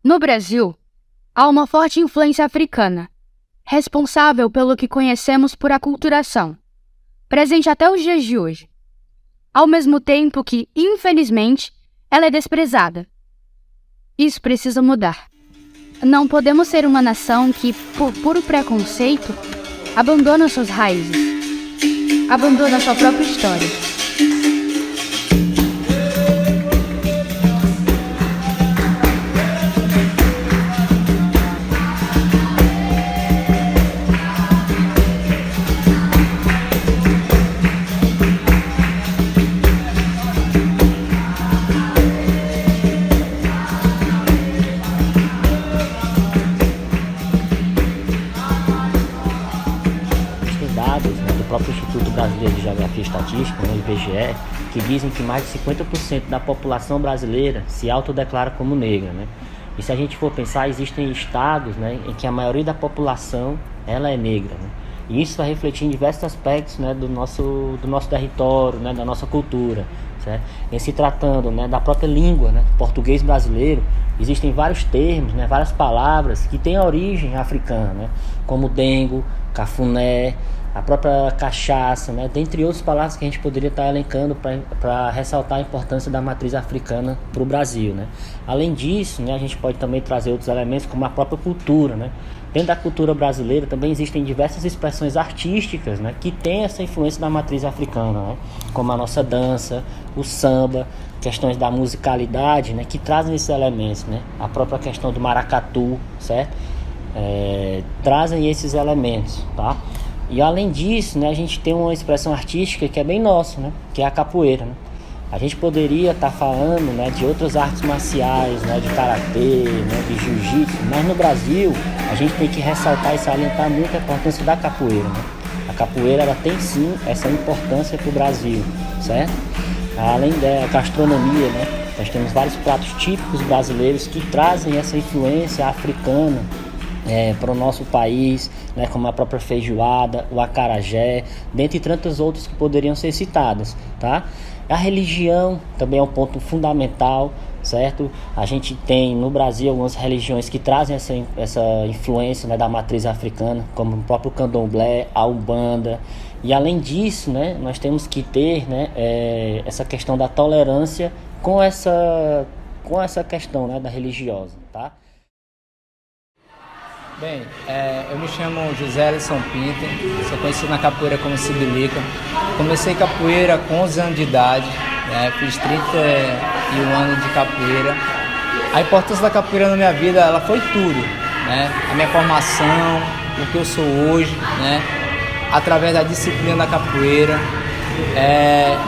No Brasil, há uma forte influência africana, responsável pelo que conhecemos por aculturação, presente até os dias de hoje, ao mesmo tempo que, infelizmente, ela é desprezada. Isso precisa mudar. Não podemos ser uma nação que, por puro preconceito, abandona suas raízes, abandona sua própria história. Dados, né, do próprio Instituto Brasileiro de Geografia e Estatística, o IBGE, que dizem que mais de 50% da população brasileira se autodeclara como negra, né? E se a gente for pensar, existem estados, né, em que a maioria da população ela é negra, né? E isso vai refletir em diversos aspectos, né, do nosso território, né, da nossa cultura, certo? Em se tratando, né, da própria língua, né, português brasileiro, existem vários termos, né, várias palavras que têm origem africana, né, como dengo, cafuné, a própria cachaça, né, dentre outras palavras que a gente poderia estar elencando para ressaltar a importância da matriz africana para o Brasil, né. Além disso, né, a gente pode também trazer outros elementos como a própria cultura, né. Dentro da cultura brasileira também existem diversas expressões artísticas, né, que têm essa influência da matriz africana, né, como a nossa dança, o samba, questões da musicalidade, né, que trazem esses elementos, né, a própria questão do maracatu, certo? Trazem esses elementos, tá? E além disso, né, a gente tem uma expressão artística que é bem nossa, né, que é a capoeira, né? A gente poderia estar falando, né, de outras artes marciais, né, de karatê, né, de jiu-jitsu, mas no Brasil a gente tem que ressaltar e salientar muito a importância da capoeira, né? A capoeira ela tem sim essa importância para o Brasil, certo? Além da gastronomia, né, nós temos vários pratos típicos brasileiros que trazem essa influência africana para o nosso país, né, como a própria feijoada, o acarajé, dentre tantas outras que poderiam ser citadas, tá? A religião também é um ponto fundamental, certo? A gente tem no Brasil algumas religiões que trazem essa influência, né, da matriz africana, como o próprio candomblé, a umbanda. E além disso, né, nós temos que ter, né, essa questão da tolerância com essa questão, né, da religiosa, tá? Bem, eu me chamo José Alisson Pinto, sou conhecido na capoeira como Sibilica. Comecei capoeira com 11 anos de idade, né? Fiz 31 anos de capoeira. A importância da capoeira na minha vida, ela foi tudo, né? A minha formação, o que eu sou hoje, né? Através da disciplina da capoeira.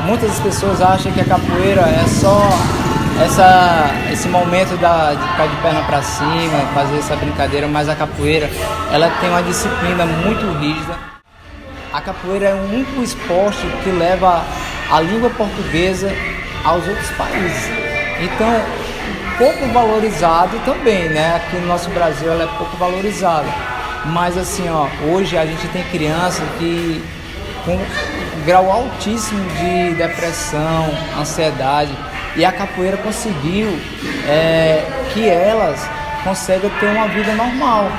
Muitas das pessoas acham que a capoeira é só esse momento de ficar de perna para cima, fazer essa brincadeira, mas a capoeira ela tem uma disciplina muito rígida. A capoeira é o único esporte que leva a língua portuguesa aos outros países. Então, pouco valorizado também, né? Aqui no nosso Brasil ela é pouco valorizada. Mas assim, hoje a gente tem criança que com um grau altíssimo de depressão, ansiedade, e a capoeira conseguiu que elas consigam ter uma vida normal,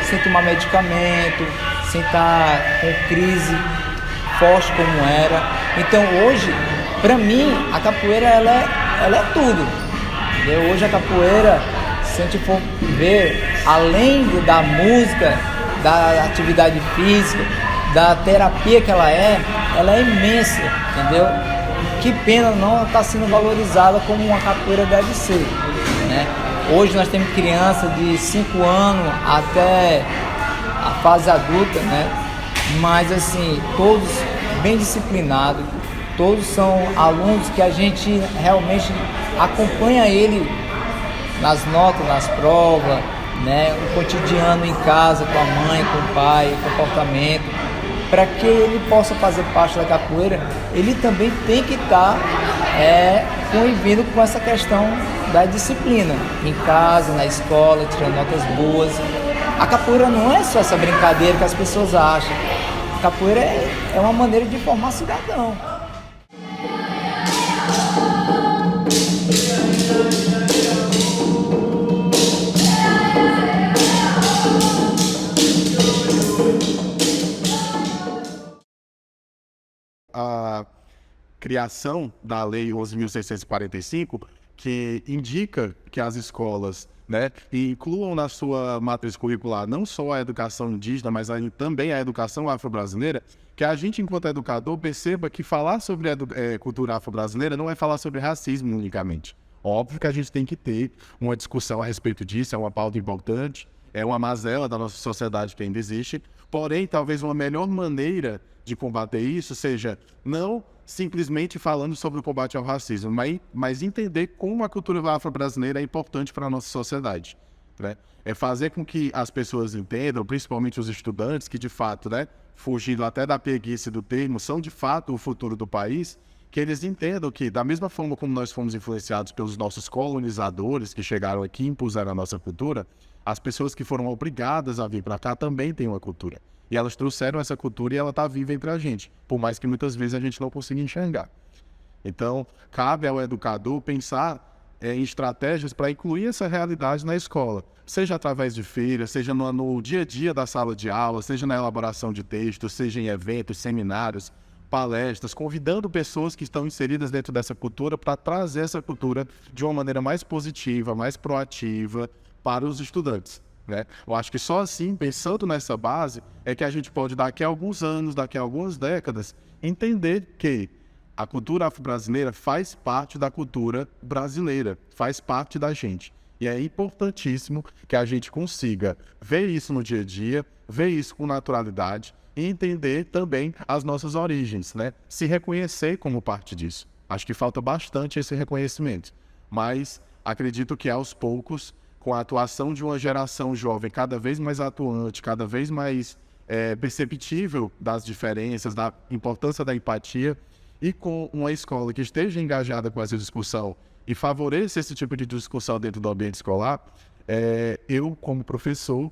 sem tomar medicamento, sem estar com crise forte como era. Então hoje, para mim, a capoeira ela é tudo. Entendeu? Hoje a capoeira, se a gente for ver, além da música, da atividade física, da terapia que ela é imensa, entendeu? Que pena não estar sendo valorizada como uma capoeira deve ser, né? Hoje nós temos crianças de 5 anos até a fase adulta, né? Mas assim, todos bem disciplinados, todos são alunos que a gente realmente acompanha ele nas notas, nas provas, né? O cotidiano em casa, com a mãe, com o pai, o comportamento. Para que ele possa fazer parte da capoeira, ele também tem que estar convivendo com essa questão da disciplina, em casa, na escola, tirando notas boas. A capoeira não é só essa brincadeira que as pessoas acham. A capoeira é uma maneira de formar cidadão. criação da Lei 11.645, que indica que as escolas, né, incluam na sua matriz curricular não só a educação indígena, mas também a educação afro-brasileira, que a gente, enquanto educador, perceba que falar sobre a cultura afro-brasileira não é falar sobre racismo unicamente. Óbvio que a gente tem que ter uma discussão a respeito disso, é uma pauta importante, é uma mazela da nossa sociedade que ainda existe, porém, talvez uma melhor maneira de combater isso seja não simplesmente falando sobre o combate ao racismo, mas entender como a cultura afro-brasileira é importante para a nossa sociedade, né? É fazer com que as pessoas entendam, principalmente os estudantes, que de fato, né, fugindo até da preguiça do termo, são de fato o futuro do país, que eles entendam que, da mesma forma como nós fomos influenciados pelos nossos colonizadores que chegaram aqui e impuseram a nossa cultura, as pessoas que foram obrigadas a vir para cá também têm uma cultura. E elas trouxeram essa cultura e ela está viva entre a gente, por mais que muitas vezes a gente não consiga enxergar. Então, cabe ao educador pensar em estratégias para incluir essa realidade na escola, seja através de feiras, seja no dia a dia da sala de aula, seja na elaboração de textos, seja em eventos, seminários, palestras, convidando pessoas que estão inseridas dentro dessa cultura para trazer essa cultura de uma maneira mais positiva, mais proativa para os estudantes, né? Eu acho que só assim, pensando nessa base, é que a gente pode, daqui a alguns anos, daqui a algumas décadas, entender que a cultura afro-brasileira faz parte da cultura brasileira, faz parte da gente. E é importantíssimo que a gente consiga ver isso no dia a dia, ver isso com naturalidade e entender também as nossas origens, né? Se reconhecer como parte disso. Acho que falta bastante esse reconhecimento, mas acredito que aos poucos, com a atuação de uma geração jovem cada vez mais atuante, cada vez mais perceptível das diferenças, da importância da empatia, e com uma escola que esteja engajada com essa discussão e favoreça esse tipo de discussão dentro do ambiente escolar, eu, como professor,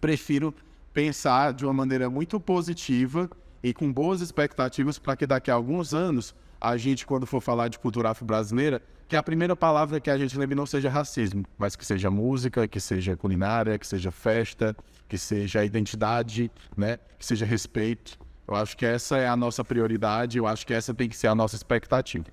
prefiro pensar de uma maneira muito positiva e com boas expectativas para que daqui a alguns anos, a gente, quando for falar de cultura afro-brasileira, que a primeira palavra que a gente lembre não seja racismo, mas que seja música, que seja culinária, que seja festa, que seja identidade, né? Que seja respeito. Eu acho que essa é a nossa prioridade, eu acho que essa tem que ser a nossa expectativa.